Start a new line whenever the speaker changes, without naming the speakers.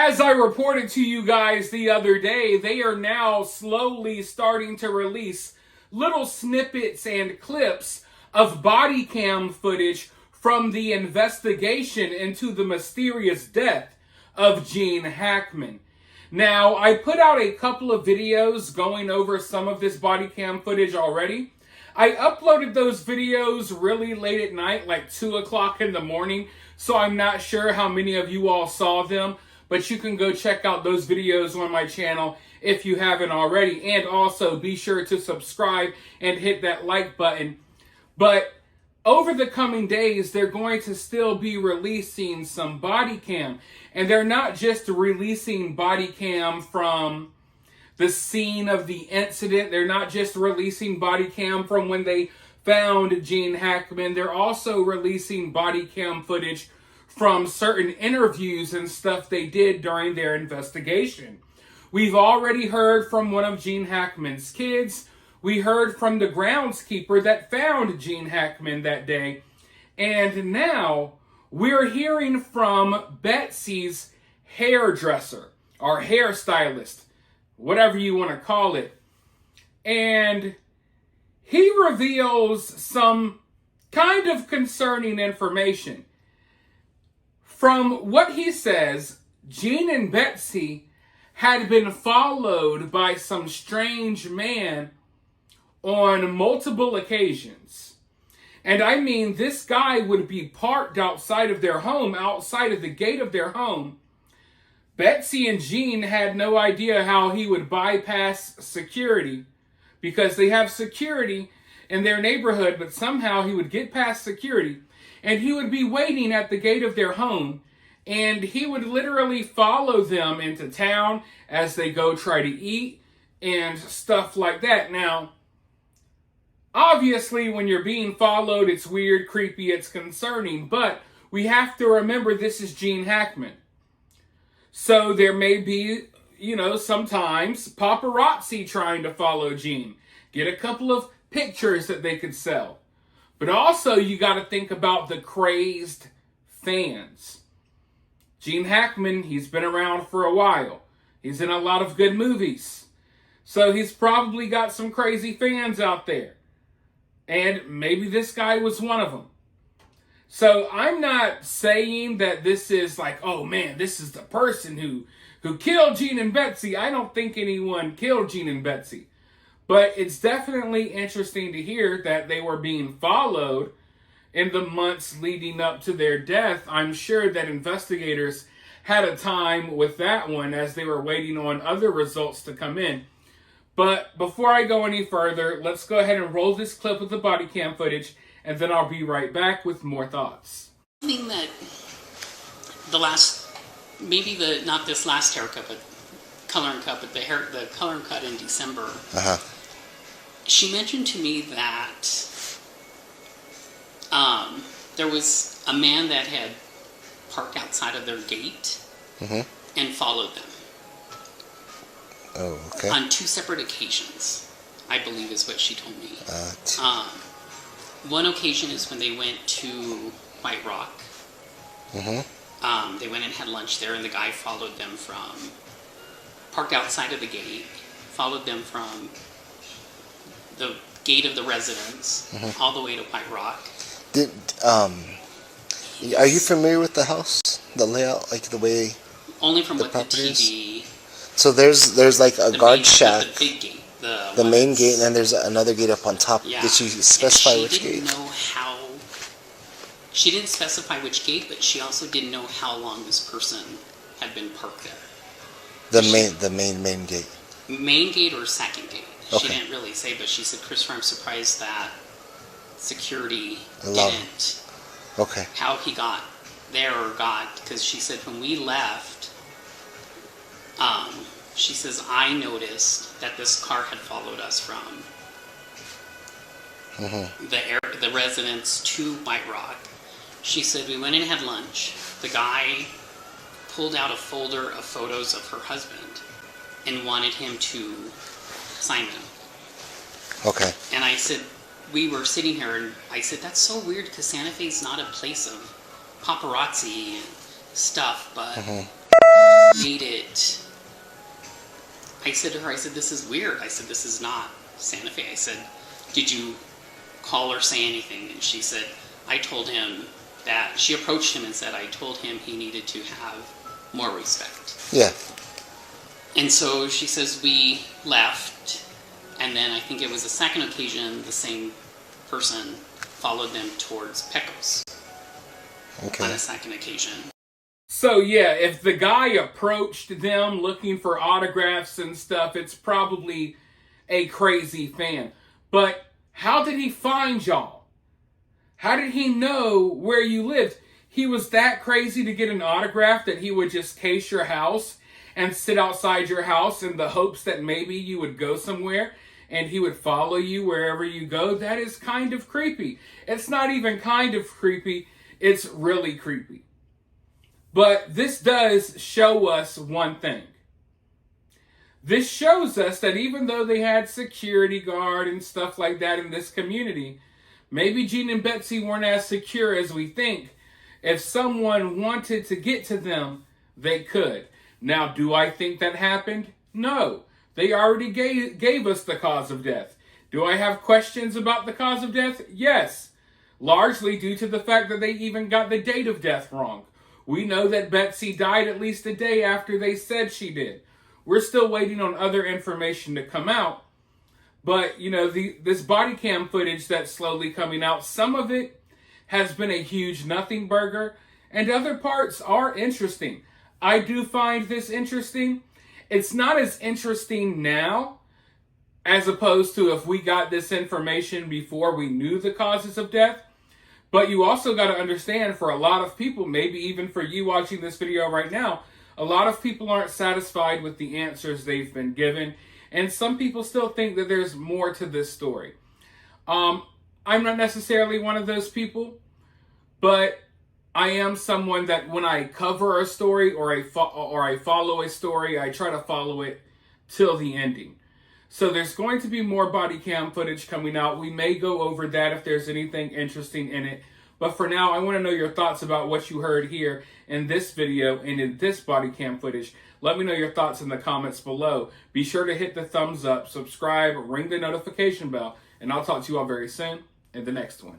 as I reported to you guys the other day, they are now slowly starting to release little snippets and clips of body cam footage from the investigation into the mysterious death of Gene Hackman. Now, I put out a couple of videos going over some of this body cam footage already. I uploaded those videos really late at night, like 2 o'clock in the morning, so I'm not sure how many of you all saw them, but you can go check out those videos on my channel if you haven't already, and also be sure to subscribe and hit that like button. But over the coming days, they're going to still be releasing some body cam, and they're not just releasing body cam from the scene of the incident. They're not just releasing body cam from when they found Gene Hackman. They're also releasing body cam footage from certain interviews and stuff they did during their investigation. We've already heard from one of Gene Hackman's kids. We heard from the groundskeeper that found Gene Hackman that day. And now we're hearing from Betsy's hairdresser, or hairstylist, whatever you want to call it. And he reveals some kind of concerning information. From what he says, Gene and Betsy had been followed by some strange man on multiple occasions. And I mean, this guy would be parked outside of their home, outside of the gate of their home. Betsy and Gene had no idea how he would bypass security, because they have security in their neighborhood, but somehow he would get past security and he would be waiting at the gate of their home, and he would literally follow them into town as they go try to eat and stuff like that. Now, obviously, when you're being followed, it's weird, creepy, it's concerning, but we have to remember this is Gene Hackman. So there may be, sometimes paparazzi trying to follow Gene. Get a couple of pictures that they could sell. But also, you got to think about the crazed fans. Gene Hackman, he's been around for a while. He's in a lot of good movies. So he's probably got some crazy fans out there. And maybe this guy was one of them. So I'm not saying that this is like, oh man, this is the person who killed Gene and Betsy. I don't think anyone killed Gene and Betsy. But it's definitely interesting to hear that they were being followed in the months leading up to their death. I'm sure that investigators had a time with that one as they were waiting on other results to come in. But before I go any further, let's go ahead and roll this clip of the body cam footage, and then I'll be right back with more thoughts.
I think that not this last haircut, but color and cut, but the color and cut in December. She mentioned to me that there was a man that had parked outside of their gate and followed them.
Oh, okay.
On 2 separate occasions, I believe is what she told me. One occasion is when they went to White Rock. They went and had lunch there, and the guy followed them parked outside of the gate, followed them from the gate of the residence all the way to White Rock.
Are you familiar with the house, the layout, like the way?
Only from
the
what
property
the TV.
So there's like a guard shack,
the big gate,
the main gate, and then there's another gate up on top.
Yeah.
Did she specify which gate?
She didn't specify which gate, but she also didn't know how long this person had been parked there.
The main gate.
Main gate or second gate.
Okay.
She didn't really say, but she said, Christopher, I'm surprised that security didn't.
Okay.
How he got there because she said when we left, she says, I noticed that this car had followed us from the residence to White Rock. She said, we went and had lunch. The guy pulled out a folder of photos of her husband and wanted him to sign them.
Okay.
And I said, we were sitting here, and I said, that's so weird because Santa Fe's not a place of paparazzi and stuff, but made it. I said to her, I said, this is weird. I said, this is not Santa Fe. I said, did you call or say anything? And she said, I told him that, she approached him and said, I told him he needed to have more respect.
Yeah.
And so she says we left, and then I think it was the second occasion the same person followed them towards Pecos.
Okay.
On a second occasion.
So yeah, if the guy approached them looking for autographs and stuff, it's probably a crazy fan. But how did he find y'all? How did he know where you lived? He was that crazy to get an autograph that he would just case your house and sit outside your house in the hopes that maybe you would go somewhere and he would follow you wherever you go? That is kind of creepy. It's not even kind of creepy. It's really creepy. But this does show us one thing. This shows us that even though they had security guard and stuff like that in this community, maybe Gene and Betsy weren't as secure as we think. If someone wanted to get to them, they could. Now, do I think that happened? No. They already gave us the cause of death. Do I have questions about the cause of death? Yes. Largely due to the fact that they even got the date of death wrong. We know that Betsy died at least a day after they said she did. We're still waiting on other information to come out. But, you know, this body cam footage that's slowly coming out, some of it has been a huge nothing burger, and other parts are interesting. I do find this interesting. It's not as interesting now as opposed to if we got this information before we knew the causes of death. But you also got to understand, for a lot of people, maybe even for you watching this video right now, a lot of people aren't satisfied with the answers they've been given. And some people still think that there's more to this story. I'm not necessarily one of those people, but I am someone that when I cover a story or I follow a story, I try to follow it till the ending. So there's going to be more body cam footage coming out. We may go over that if there's anything interesting in it. But for now, I want to know your thoughts about what you heard here in this video and in this body cam footage. Let me know your thoughts in the comments below. Be sure to hit the thumbs up, subscribe, ring the notification bell, and I'll talk to you all very soon in the next one.